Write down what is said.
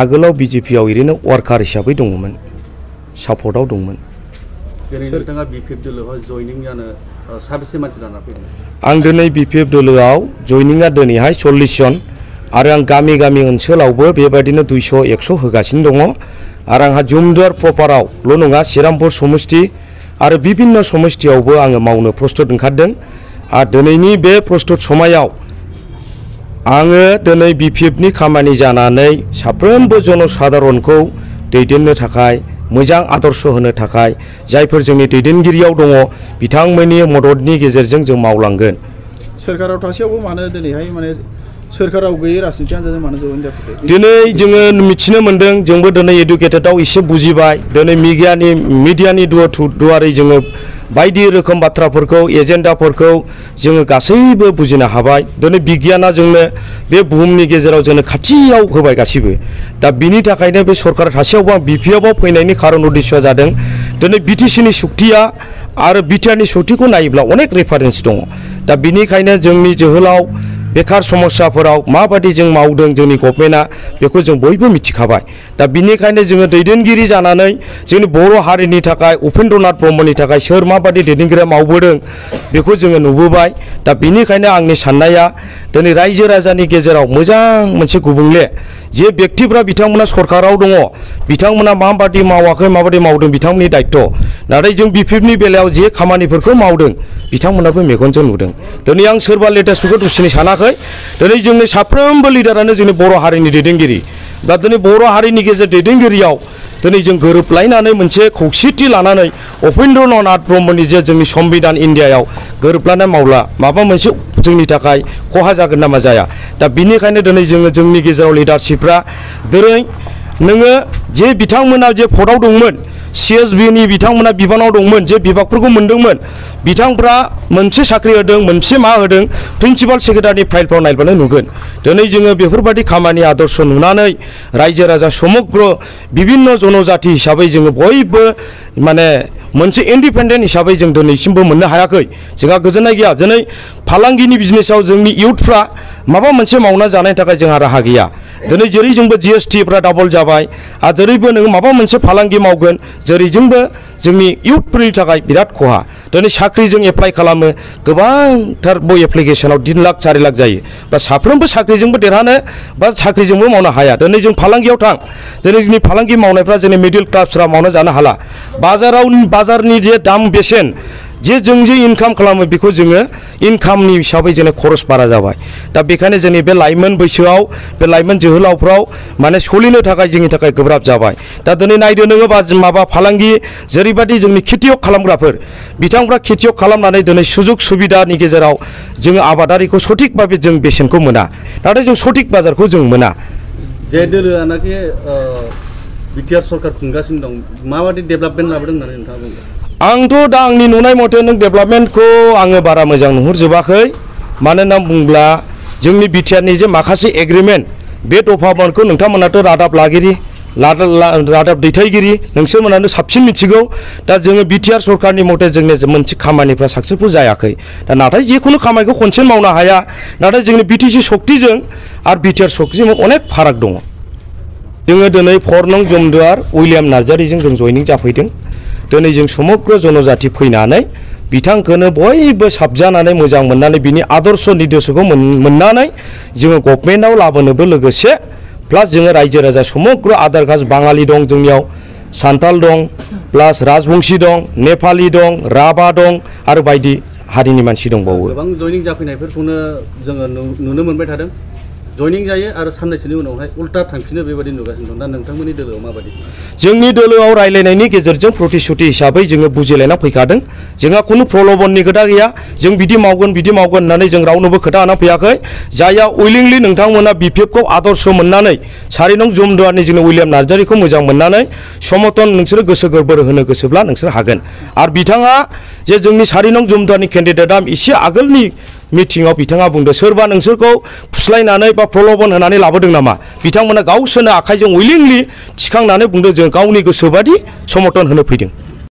आगोलाव बिजेपियाव ओरैनो वार्कार हिसाबै दङमोन सापर्टआव दंमोन आं दिनै बिपिएफ दोलोआव जयनिंआ दिनैहाय 40 जन आरो आं गामि गामि ओनसोलावबो बेबायदिनो 200-100 होगासिनो दङ आरो आंहा जुमदुवार प्रपारावल' नङा श्रीरामपुर समष्टि आरो विभिन्न समष्टियावबो आङो मावनो प्रस्तुत ओंखारदों आरो दिनैनि बे प्रस्तुत समायाव आङो दिनै बिपिएफनि खामानि जानानै साफ्रोमबो जनसाधारनखौ दैदेननो थाखाय मोजां आदर्श होनो थाखाय जायफोर जोंनि दैदेनगिरियाव दङ बिथांमोननि मददनि गेजेरजों जों मावलांगोन सोरखाराव थासेयावबो मानो दिनैहाय माने सोरखाराव गैयै राजनिति हान्जाजों मानो जयेन जाफैखो दिनै जोङो मिथिनो मोन्दों जोंबो दिनै एडुकेटेडआव एसे बुजिबाय दिनै मिडियानि दुवारै जोङो बायदि रोखोम बाथ्राफोरखौ एजेन्डाफोरखौ जोङो गासैबो बुजिनो हाबाय दिनै बिगियाना जोंनो बे बुहुमनि गेजेराव जोंनो खाथियाव होबाय गासिबो दा बिनि थाखायनो बे सरकार थासेयावबो आं बिपिएफआव फैनायनि खारन उद्देश्यआ जादों दिनै बिटिसिनि सक्तिया आरो बिटिआरनि सक्तिखौ नायोब्ला अनेक रेफारेन्स दङ दा बिनिखायनो जोंनि जोहोलाव बेकार समस्याफोराव माबायदि जों मावदों जोंनि गभर्नमेन्टआ बेखौ जों बयबो मिथिखाबाय दा बिनिखायनो जोङो दैदेनगिरि जानानै जोंनि बर' हारिनि थाखाय उपेन्द्रनाथ ब्रह्मनि थाखाय सोर माबायदि दैदेनगिरिया मावबोदों बेखौ जोङो नुबोबाय दा बिनिखायनो आंनि साननाया दिनै रायजो राजानि गेजेराव मोजां मोनसे गुबुंले जे व्यक्तिफ्रा बिथांमोना सरकाराव दङ बिथांमोना माबायदि मावाखै माबायदि मावदों बिथांमोननि दायित्व नाथाय जों बिपिएफनि बेलायाव जे खामानिफोरखौ मावदों बिथांमोनाबो मेगनजों नुदों दिनै आं सोरबा लेटेस्टफोरखौ दुसिनो सानाखै दिनै जोंनि साफ्रोमबो लिडारानो जोंनि बर' हारिनि दैदेनगिरि दा दिनै बर' हारिनि गेजेर दैदेनगिरियाव दिनै जों गोरोबलायनानै मोनसे खौसेथि लानानै उपेन्द्रनाथ ब्रह्मनि जे जोंनि संबिधान इन्डियायाव गोरोबलायनाय मावला माबा मोनसे जोंनि थाखाय खहा जागोन नामा जाया दा बिनिखायनो दिनै जोङो जोंनि गेजेराव लिडारशिपफ्रा दिनै नोङो जे बिथांमोना जे पदआव दंमोन CSBनि बिथांमोना बिबानाव दंमोन जे बिभागफोरखौ मोनदोंमोन बिथांफ्रा मोनसे साख्रि होदों मोनसे मा होदों प्रिन्सिपाल सेक्रेटारिनि फाइलफ्राव नायबानो नुगोन दिनै जोङो बेफोरबायदि खामानि आदर्श नुनानै रायजो राजा समग्र बिभिन्न जनजाति हिसाबै जोङो बयबो माने मोनसे इन्डिपेन्डेन्ट हिसाबै जों दिनैसिमबो मोननो हायाखै जोंहा गोजोननाय गैया दिनै फालांगिनि बिजनेसाव जोंनि इयुथफ्रा माबा मोनसे मावना जानायनि थाखाय जोंहा राहा गैया दिनै जेरैजोंबो GSTफ्रा डाबल जाबाय आरो जेरैबो नोङो माबा मोनसे फालांगि मावगोन जेरैजोंबो जोंनि इयुथफोरनि थाखाय बिराद खहा दिनै साख्रिजों एप्लाइ खालामो गोबांथार बय एप्लिकेसनाव 3 लाख 4 लाख जायो बा साफ्रोमबो साख्रिजोंबो देरहानो बा साख्रिजोंबो मावनो हाया दिनै जों फालांगियाव थां दिनै जोंनि फालांगि मावनायफ्रा जोंनि मिडिल क्लासफ्रा मावना जानो हाला बाजारनि जे दाम बेसेन जे जों जे इनकाम खालामो बेखौ जोङो इनकामनि हिसाबै जोंनो खरस बारा जाबाय दा बेखायनो जोंनि बे लाइमोन बैसोआव बे लाइमोन जोहोलावफ्राव माने सोलिनो थाखाय जोंनि थाखाय गोब्राब जाबाय दा दिनै नायदो नोङो माबा फालांगि जेरैबायदि जोंनि खेतियक खालामग्राफोर बिथांफ्रा खेतियक खालामनानै दिनै सुजुग सुबिदानि गेजेराव जोङो आबादारिखौ सঠিकभाবে जों बेसेनखौ मोना नाथाय जों सঠিक बाजारखौ जों मोना जे दोलोआनाखि बिटिआर सरकार खुंगासिनो दं माबायदि डेभेलपमेन्ट लाबोदों होननानै नोंथाङा बुंदों आंथ' दा आंनि नुनाय मथे नों डेभेलपमेन्टखौ आङो बारा मोजां नुहुरजोबाखै मानो होनना बुङोब्ला जोंनि बिटिआरनि जे माखासे एग्रिमेन्ट बे दफाफोरखौ नोंथांमोनाथ' रादाब लागिरि रादाब दैथायगिरि नोंसोरमोनानो साबसिन मिथिगौ दा जोङो बिटिआर सरकारनि मथे जोंनि मोनसे खामानिफ्रा साक्सेसफुल जायाखै दा नाथाय जिखुनु खामानिखौ खनसेनो मावनो हाया नाथाय जोंनि बिटिसि सक्तिजों आरो बिटिआर सक्तिजों अनेक फाराग दङ जोङो दिनै 4 नं जुमदुवार उइलियाम नार्जारिजों जों जयनिं जाफैदों दिनै जों समग्र जनजाति फैनानै बिथांखौनो बयबो साबजानानै मोजां मोननानै बिनि आदर्श निर्देशखौ मोननानै जोङो गभर्नमेन्टआव लाबोनोबो लोगोसे प्लास जोङो रायजो राजा समग्र आधार कास्ट बाङालि दं जोंनियाव सान्ताल दं प्लास राजबंशी दं नेपालि दं राभा दं आरो बायदि हारिनि मानसि दंबावो गोबां जयनिं जाफैनायफोरखौनो जोङो नुनो मोनबाय थादों जयनिं जायो आरो साननैसोनि उनावहाय उल्टा थांफिनो बेबायदि नुगासिनो दं दा नोंथांमोननि दोलोआव माबायदि जोंनि दोलोआव रायलायनायनि गेजेरजों प्रतिश्रुति हिसाबै जोङो बुजिलायना फैखादों जोंहा खुनु प्रलबननि खोथा गैया जों बिदि मावगोन होननानै जों रावनोबो खोथा होना फैयाखै जायहा उइलिंलि नोंथांमोना बिपिएफखौ आदर्श मोननानै 4 नं जुमदुवारनि जोंनि उइलियाम नार्जारिखौ मोजां मोननानै समर्थन नोंसोरो गोसो गोरबो होनो गोसोब्ला नोंसोर हागोन आरो बिथाङा जे जोंनि 4 नं जुमदुवारनि केन्डिडेटआ एसे आगोलनि मिटिंआव बिथाङा बुंदों सोरबा नोंसोरखौ फुस्लायनानै बा प्रलबन होनानै लाबोदों नामा बिथांमोना गावसोरनो आखाइजों उइलिंलि थिखांनानै बुंदों जों गावनि गोसोबादि समर्थन होनो फैदों